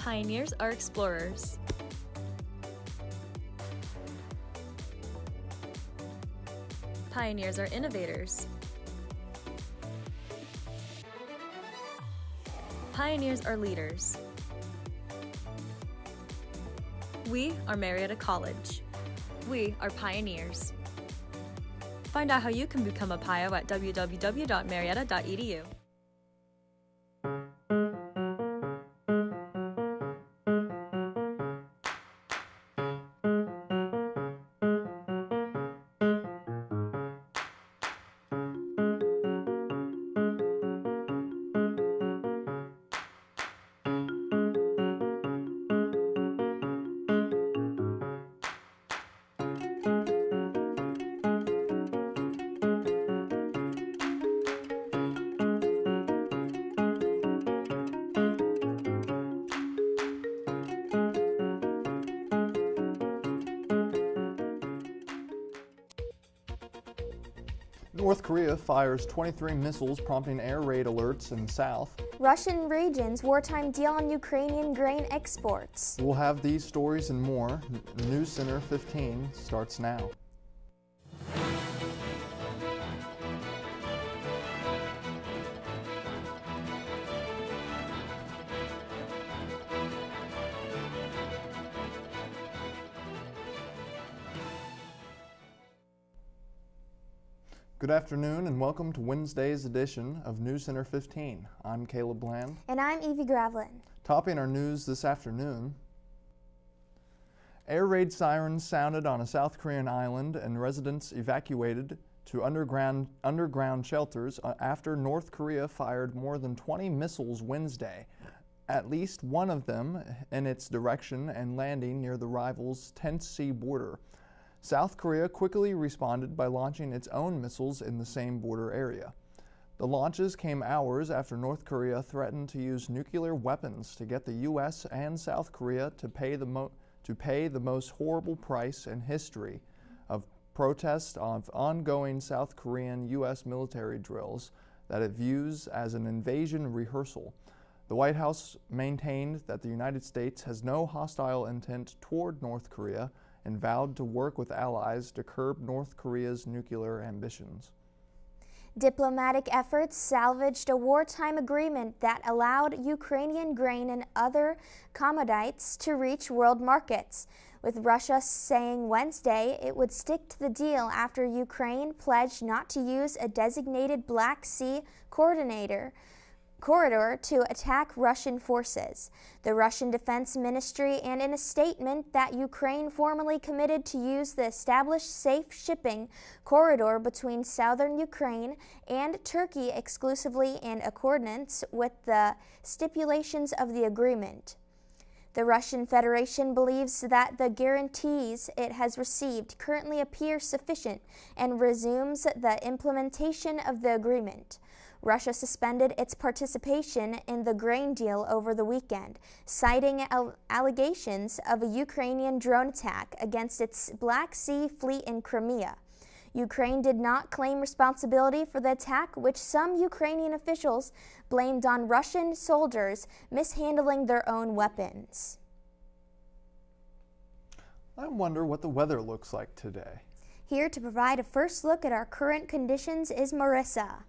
Pioneers are explorers. Pioneers are innovators. Pioneers are leaders. We are Marietta College. We are pioneers. Find out how you can become a PIO at www.marietta.edu. North Korea fires 23 missiles, prompting air raid alerts in the south. Russian regions wartime deal on Ukrainian grain exports. We'll have these stories and more. News Center 15 starts now. Good afternoon and welcome to Wednesday's edition of News Center 15. I'm Caleb Bland. And I'm Evie Gravlin. Topping our news this afternoon, air raid sirens sounded on a South Korean island and residents evacuated to underground shelters after North Korea fired more than 20 missiles Wednesday, at least one of them in its direction and landing near the rival's tense sea border. South Korea quickly responded by launching its own missiles in the same border area. The launches came hours after North Korea threatened to use nuclear weapons to get the U.S. and South Korea to pay the most horrible price in history of protest of ongoing South Korean U.S. military drills that it views as an invasion rehearsal. The White House maintained that the United States has no hostile intent toward North Korea and vowed to work with allies to curb North Korea's nuclear ambitions. Diplomatic efforts salvaged a wartime agreement that allowed Ukrainian grain and other commodities to reach world markets, with Russia saying Wednesday it would stick to the deal after Ukraine pledged not to use a designated Black Sea corridor to attack Russian forces. The Russian Defense Ministry, and in a statement that Ukraine formally committed to use the established safe shipping corridor between southern Ukraine and Turkey exclusively in accordance with the stipulations of the agreement. The Russian Federation believes that the guarantees it has received currently appear sufficient and resumes the implementation of the agreement. Russia suspended its participation in the grain deal over the weekend, citing allegations of a Ukrainian drone attack against its Black Sea fleet in Crimea. Ukraine did not claim responsibility for the attack, which some Ukrainian officials blamed on Russian soldiers mishandling their own weapons. I wonder what the weather looks like today. Here to provide a first look at our current conditions is Marissa.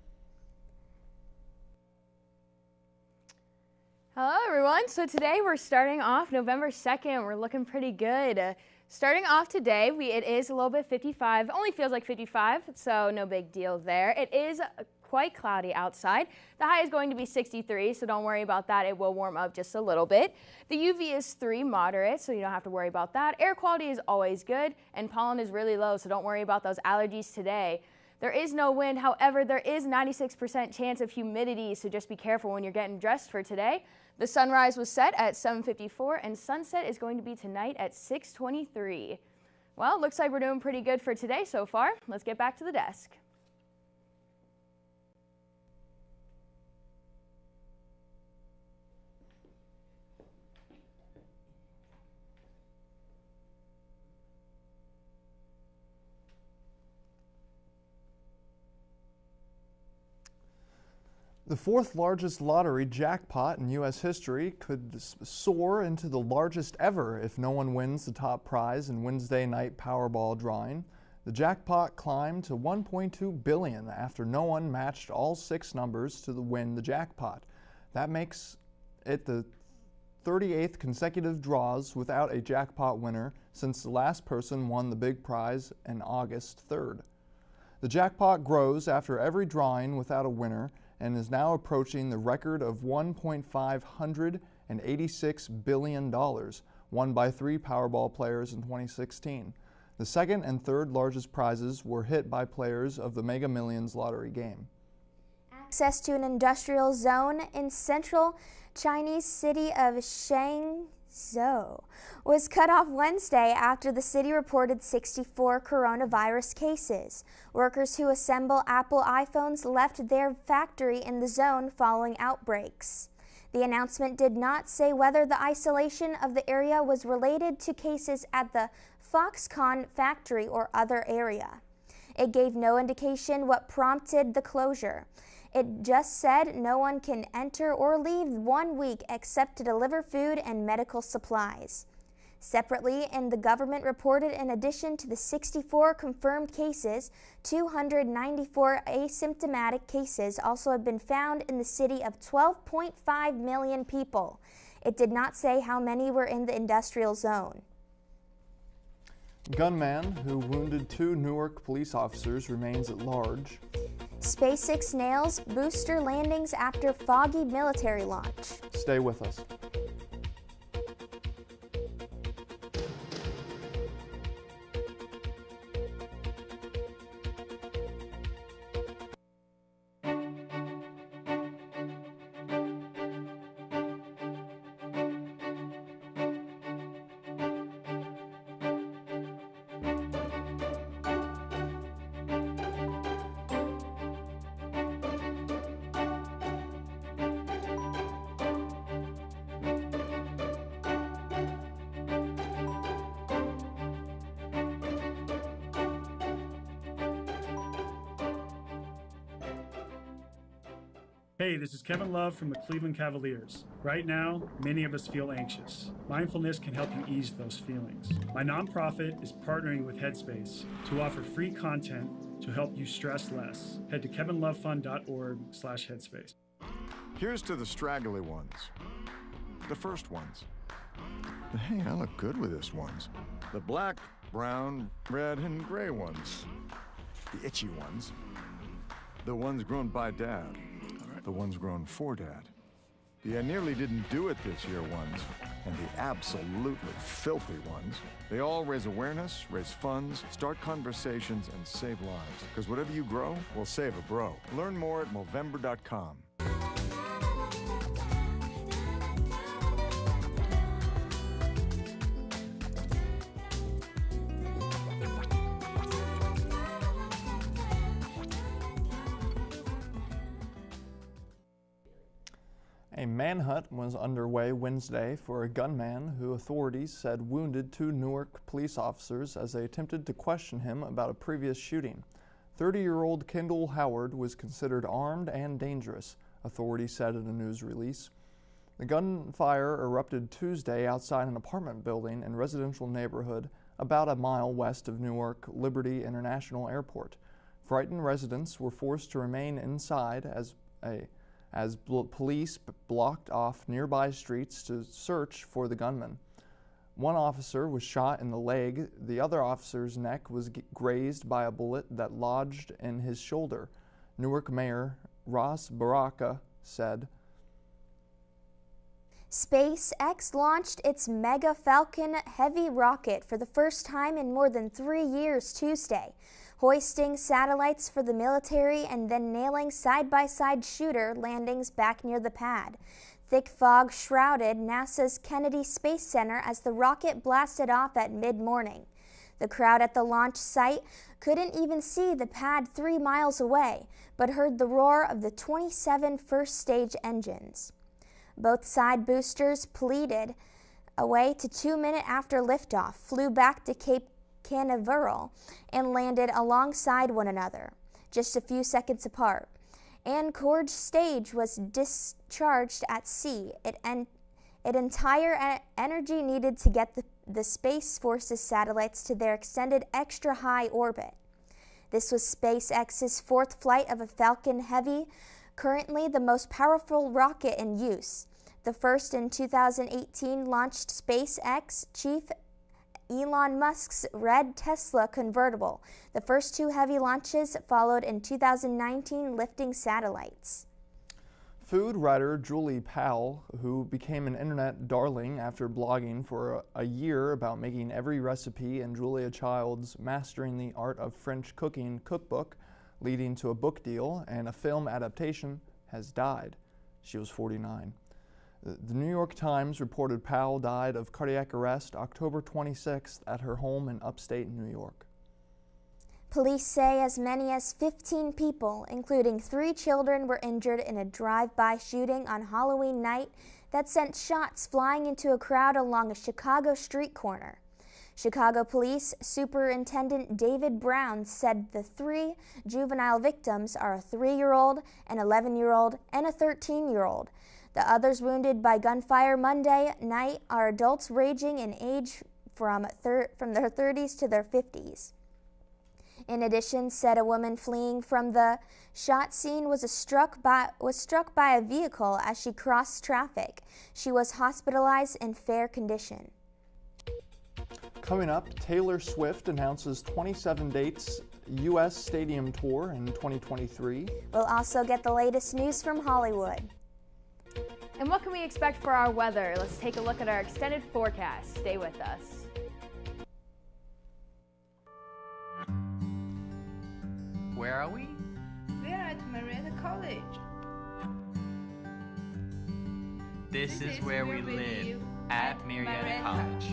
Hello everyone, so today we're starting off November 2nd, we're looking pretty good. Starting off today, it is a little bit 55, only feels like 55, so no big deal there. It is quite cloudy outside. The high is going to be 63, so don't worry about that, it will warm up just a little bit. The UV is 3, moderate, so you don't have to worry about that. Air quality is always good, and pollen is really low, so don't worry about those allergies today. There is no wind, however, there is 96% chance of humidity, so just be careful when you're getting dressed for today. The sunrise was set at 7:54 and sunset is going to be tonight at 6:23. Well, it looks like we're doing pretty good for today so far. Let's get back to the desk. The fourth largest lottery jackpot in U.S. history could soar into the largest ever if no one wins the top prize in Wednesday night Powerball drawing. The jackpot climbed to $1.2 billion after no one matched all 6 numbers to win the jackpot. That makes it the 38th consecutive draws without a jackpot winner since the last person won the big prize on August 3rd. The jackpot grows after every drawing without a winner and is now approaching the record of $1.586 billion, won by 3 Powerball players in 2016. The second and third largest prizes were hit by players of the Mega Millions lottery game. Access to an industrial zone in central Chinese city of Shangzhou was cut off Wednesday after the city reported 64 coronavirus cases. Workers who assemble Apple iPhones left their factory in the zone following outbreaks. The announcement did not say whether the isolation of the area was related to cases at the Foxconn factory or other area. It gave no indication what prompted the closure. It just said no one can enter or leave 1 week except to deliver food and medical supplies. Separately, the government reported in addition to the 64 confirmed cases, 294 asymptomatic cases also have been found in the city of 12.5 million people. It did not say how many were in the industrial zone. Gunman who wounded 2 Newark police officers remains at large. SpaceX nails booster landings after foggy military launch. Stay with us. Hey, this is Kevin Love from the Cleveland Cavaliers. Right now, many of us feel anxious. Mindfulness can help you ease those feelings. My nonprofit is partnering with Headspace to offer free content to help you stress less. Head to kevinlovefund.org/headspace. Here's to the straggly ones, the first ones. But hey, I look good with this ones. The black, brown, red, and gray ones. The itchy ones. The ones grown by Dad. The ones grown for Dad. The I nearly didn't do it this year ones, and the absolutely filthy ones. They all raise awareness, raise funds, start conversations, and save lives. Because whatever you grow will save a bro. Learn more at Movember.com. A manhunt was underway Wednesday for a gunman who authorities said wounded 2 Newark police officers as they attempted to question him about a previous shooting. 30-year-old Kendall Howard was considered armed and dangerous, authorities said in a news release. The gunfire erupted Tuesday outside an apartment building and residential neighborhood about a mile west of Newark Liberty International Airport. Frightened residents were forced to remain inside as police blocked off nearby streets to search for the gunman. One officer was shot in the leg. The other officer's neck was grazed by a bullet that lodged in his shoulder. Newark Mayor Ross Baraka said, SpaceX launched its Mega Falcon Heavy rocket for the first time in more than 3 years Tuesday, hoisting satellites for the military and then nailing side-by-side shooter landings back near the pad. Thick fog shrouded NASA's Kennedy Space Center as the rocket blasted off at mid-morning. The crowd at the launch site couldn't even see the pad 3 miles away, but heard the roar of the 27 first-stage engines. Both side boosters pleated away to 2 minutes after liftoff, flew back to Cape Canaveral, and landed alongside one another, just a few seconds apart. Anchorage stage was discharged at sea. It entire energy needed to get the Space Force's satellites to their extended extra high orbit. This was SpaceX's fourth flight of a Falcon Heavy, currently the most powerful rocket in use. The first in 2018 launched SpaceX Chief Elon Musk's red Tesla convertible. The first two heavy launches followed in 2019, lifting satellites. Food writer Julie Powell, who became an internet darling after blogging for a year about making every recipe in Julia Child's Mastering the Art of French Cooking cookbook, leading to a book deal and a film adaptation, has died. She was 49. The New York Times reported Powell died of cardiac arrest October 26th at her home in upstate New York. Police say as many as 15 people, including 3 children, were injured in a drive-by shooting on Halloween night that sent shots flying into a crowd along a Chicago street corner. Chicago Police Superintendent David Brown said the 3 juvenile victims are a 3-year-old, an 11-year-old, and a 13-year-old. The others wounded by gunfire Monday night are adults ranging in age from their 30s to their 50s. In addition, said a woman fleeing from the shot scene was struck by a vehicle as she crossed traffic. She was hospitalized in fair condition. Coming up, Taylor Swift announces 27 dates U.S. Stadium Tour in 2023. We'll also get the latest news from Hollywood. And what can we expect for our weather? Let's take a look at our extended forecast. Stay with us. Where are we? We are at Marietta College. This is where we live at Marietta College.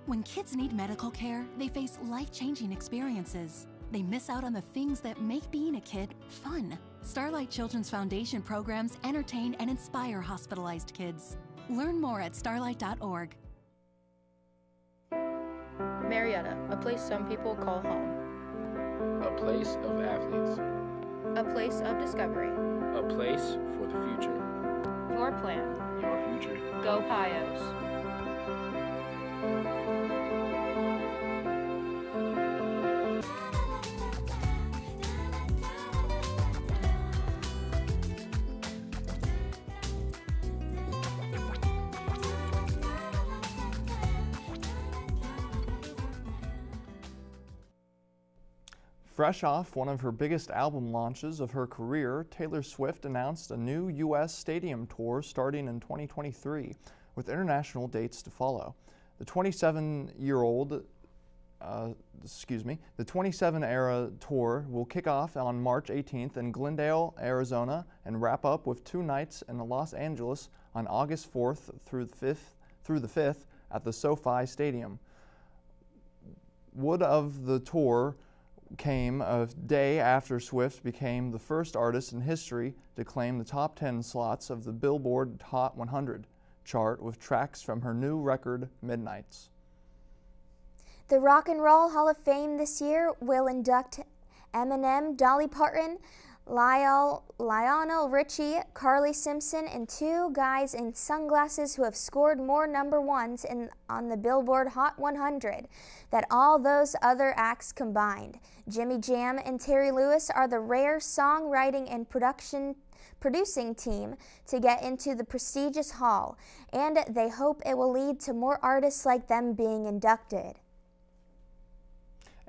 When kids need medical care, they face life-changing experiences. They miss out on the things that make being a kid fun. Starlight Children's Foundation programs entertain and inspire hospitalized kids. Learn more at starlight.org. Marietta, a place some people call home. A place of athletes. A place of discovery. A place for the future. Your plan. Your future. Go Pios. Fresh off one of her biggest album launches of her career, Taylor Swift announced a new U.S. stadium tour starting in 2023, with international dates to follow. The 27-era tour will kick off on March 18th in Glendale, Arizona, and wrap up with 2 nights in Los Angeles on August 4th through the 5th at the SoFi Stadium. Wood of the tour came a day after Swift became the first artist in history to claim the top 10 slots of the Billboard Hot 100 chart with tracks from her new record, Midnights. The Rock and Roll Hall of Fame this year will induct Eminem, Dolly Parton, Lionel Richie, Carly Simpson, and 2 guys in sunglasses who have scored more number ones on the Billboard Hot 100 than all those other acts combined. Jimmy Jam and Terry Lewis are the rare songwriting and producing team to get into the prestigious hall, and they hope it will lead to more artists like them being inducted.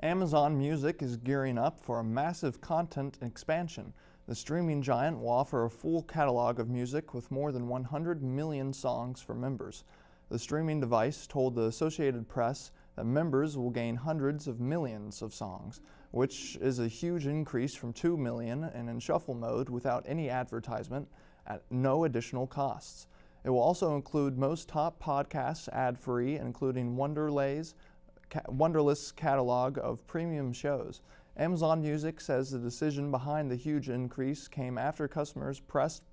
Amazon Music is gearing up for a massive content expansion. The streaming giant will offer a full catalog of music with more than 100 million songs for members. The streaming device told the Associated Press that members will gain hundreds of millions of songs, which is a huge increase from 2 million and in shuffle mode without any advertisement at no additional costs. It will also include most top podcasts ad-free, including Wonderless catalog of premium shows. Amazon Music says the decision behind the huge increase came after customers pressed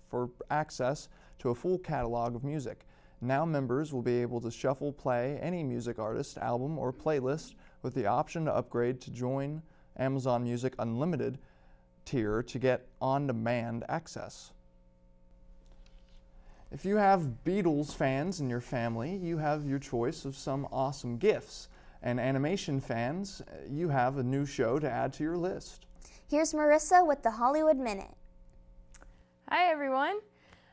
for access to a full catalog of music. Now members will be able to shuffle play any music artist, album, or playlist with the option to upgrade to join Amazon Music Unlimited tier to get on-demand access. If you have Beatles fans in your family, you have your choice of some awesome gifts. And animation fans, you have a new show to add to your list. Here's Marissa with the Hollywood Minute. Hi everyone.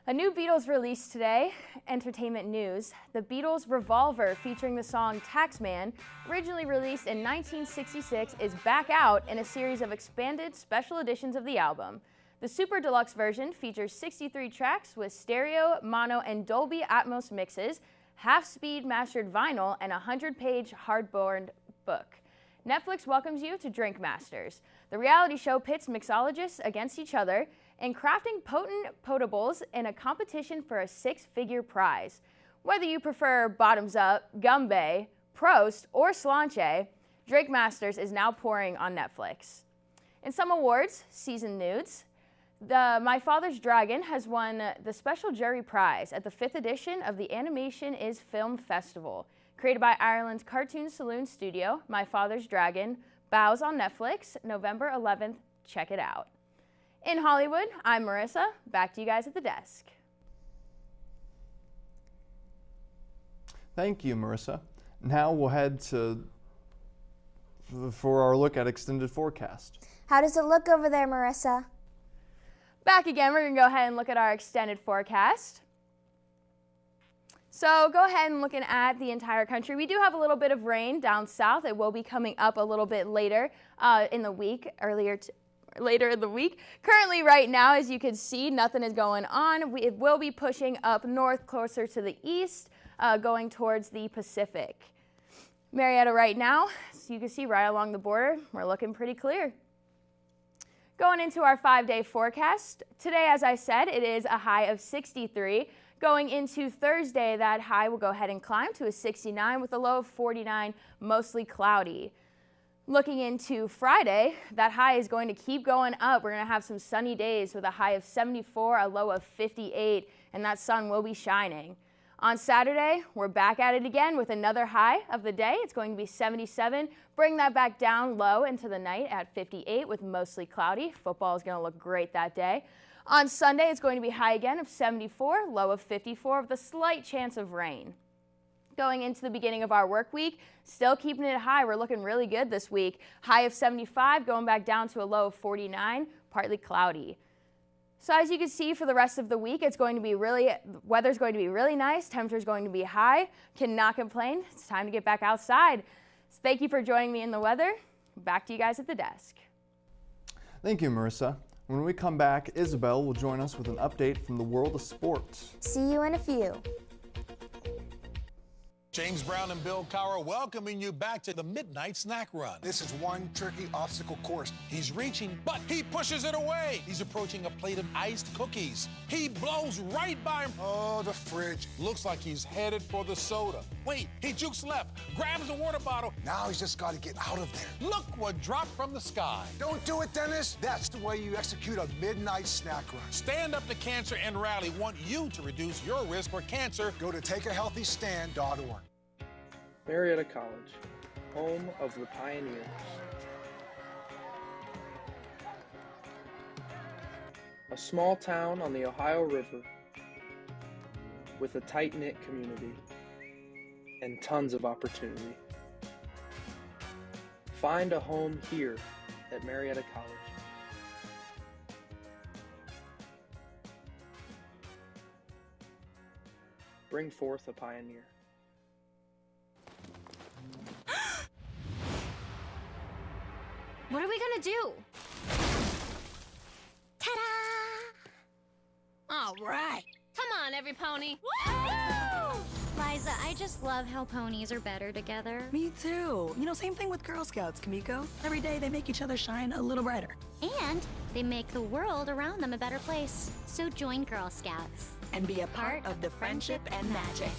A new Beatles release today. Entertainment news. The Beatles' Revolver, featuring the song Taxman, originally released in 1966, is back out in a series of expanded special editions of the album. The Super Deluxe version features 63 tracks with stereo, mono, and Dolby Atmos mixes, half-speed mastered vinyl, and a 100-page hardbound book. Netflix welcomes you to Drink Masters. The reality show pits mixologists against each other in crafting potent potables in a competition for a 6-figure prize. Whether you prefer bottoms-up, Gumbe, Prost, or Slanche, Drink Masters is now pouring on Netflix. In some awards, season nudes, My Father's Dragon has won the special jury prize at the 5th edition of the Animation is Film Festival. Created by Ireland's Cartoon Saloon studio, My Father's Dragon bows on Netflix November 11th. Check it out. In Hollywood, I'm Marissa. Back to you guys at the desk. Thank you, Marissa. Now we'll head for our look at extended forecast. How does it look over there, Marissa? Back again, we're going to go ahead and look at our extended forecast. So go ahead and looking at the entire country. We do have a little bit of rain down south. It will be coming up a little bit later in the week, later in the week. Currently right now, as you can see, nothing is going on. It will be pushing up north closer to the east, going towards the Pacific. Marietta right now, as you can see right along the border, we're looking pretty clear. Going into our 5-day forecast, today, as I said, it is a high of 63. Going into Thursday, that high will go ahead and climb to a 69 with a low of 49, mostly cloudy. Looking into Friday, that high is going to keep going up. We're going to have some sunny days with a high of 74, a low of 58, and that sun will be shining. On Saturday, we're back at it again with another high of the day. It's going to be 77. Bring that back down low into the night at 58 with mostly cloudy. Football is going to look great that day. On Sunday, it's going to be high again of 74, low of 54 with a slight chance of rain. Going into the beginning of our work week, still keeping it high. We're looking really good this week. High of 75, going back down to a low of 49, partly cloudy. So as you can see for the rest of the week, weather's going to be really nice, temperature's going to be high, cannot complain. It's time to get back outside. So thank you for joining me in the weather. Back to you guys at the desk. Thank you, Marissa. When we come back, Isabel will join us with an update from the world of sports. See you in a few. James Brown and Bill Cowher welcoming you back to the Midnight Snack Run. This is one tricky obstacle course. He's reaching, but he pushes it away. He's approaching a plate of iced cookies. He blows right by him. Oh, the fridge. Looks like he's headed for the soda. Wait, he jukes left, grabs the water bottle. Now he's just got to get out of there. Look what dropped from the sky. Don't do it, Dennis. That's the way you execute a Midnight Snack Run. Stand Up to Cancer and Rally want you to reduce your risk for cancer. Go to takeahealthystand.org. Marietta College, home of the pioneers. A small town on the Ohio River with a tight-knit community and tons of opportunity. Find a home here at Marietta College. Bring forth a pioneer. What are we gonna do? All right. Come on, every pony. Liza, I just love how ponies are better together. Me too. You know, same thing with Girl Scouts, Kamiko. Every day they make each other shine a little brighter. And they make the world around them a better place. So join Girl Scouts. And be a part of the friendship and magic.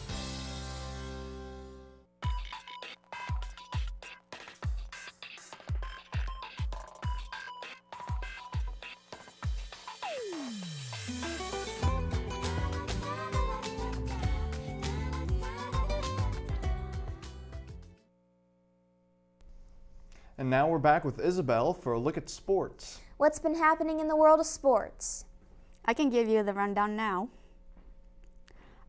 And now we're back with Isabel for a look at sports. What's been happening in the world of sports? I can give you the rundown now.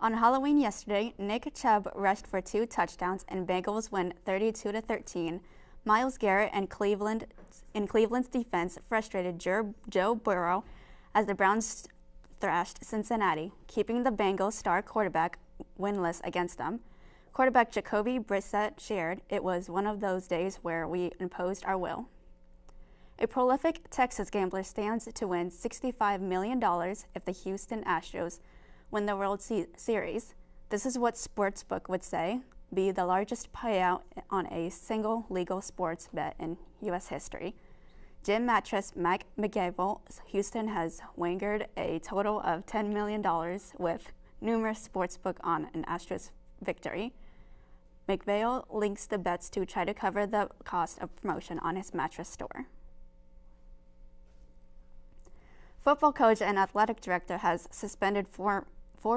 On Halloween yesterday, Nick Chubb rushed for 2 touchdowns and Bengals win 32-13. Myles Garrett and Cleveland's defense frustrated Joe Burrow as the Browns thrashed Cincinnati, keeping the Bengals star quarterback winless against them. Quarterback Jacoby Brissett shared, "It was one of those days where we imposed our will." A prolific Texas gambler stands to win $65 million if the Houston Astros win the World Series. This is what Sportsbook would say be the largest payout on a single legal sports bet in U.S. history. Jim Mattress McGable, Houston has wagered a total of $10 million with numerous sportsbook on an Astros victory. McVale links the bets to try to cover the cost of promotion on his mattress store. Football coach and athletic director has suspended four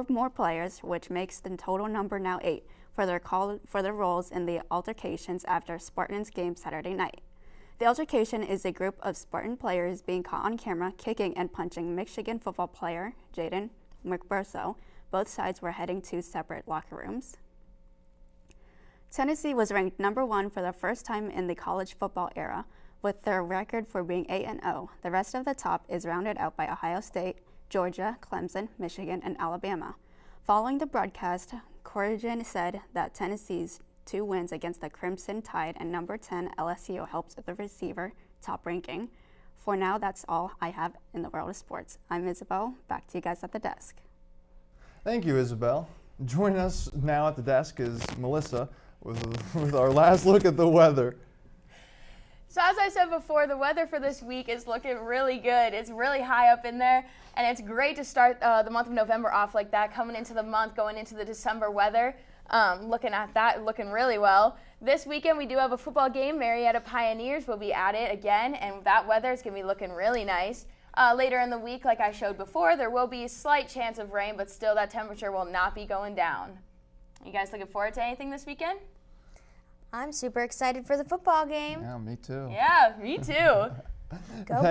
more players, which makes the total number now 8 for their roles in the altercations after Spartans game Saturday night. The altercation is a group of Spartan players being caught on camera kicking and punching Michigan football player Jaden McBurso. Both sides were heading to separate locker rooms. Tennessee was ranked number 1 for the first time in the college football era, with their record for being 8-0. The rest of the top is rounded out by Ohio State, Georgia, Clemson, Michigan, and Alabama. Following the broadcast, Corrigan said that Tennessee's 2 wins against the Crimson Tide and number 10 LSU helps the receiver top ranking. For now, that's all I have in the world of sports. I'm Isabel. Back to you guys at the desk. Thank you, Isabel. Joining us now at the desk is Melissa with our last look at the weather. So as I said before, the weather for this week is looking really good. It's really high up in there, and it's great to start the month of November off like that, coming into the month, going into the December weather. Looking at that, looking really well. This weekend we do have a football game. Marietta Pioneers will be at it again, and that weather is going to be looking really nice. Later in the week, like I showed before, there will be a slight chance of rain, but still that temperature will not be going down. You guys looking forward to anything this weekend? I'm super excited for the football game. Yeah, me too. Yeah, me too. Go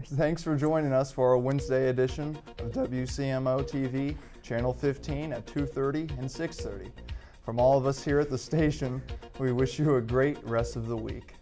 Thanks for joining us for our Wednesday edition of WCMO TV, Channel 15 at 2:30 and 6:30. From all of us here at the station, we wish you a great rest of the week.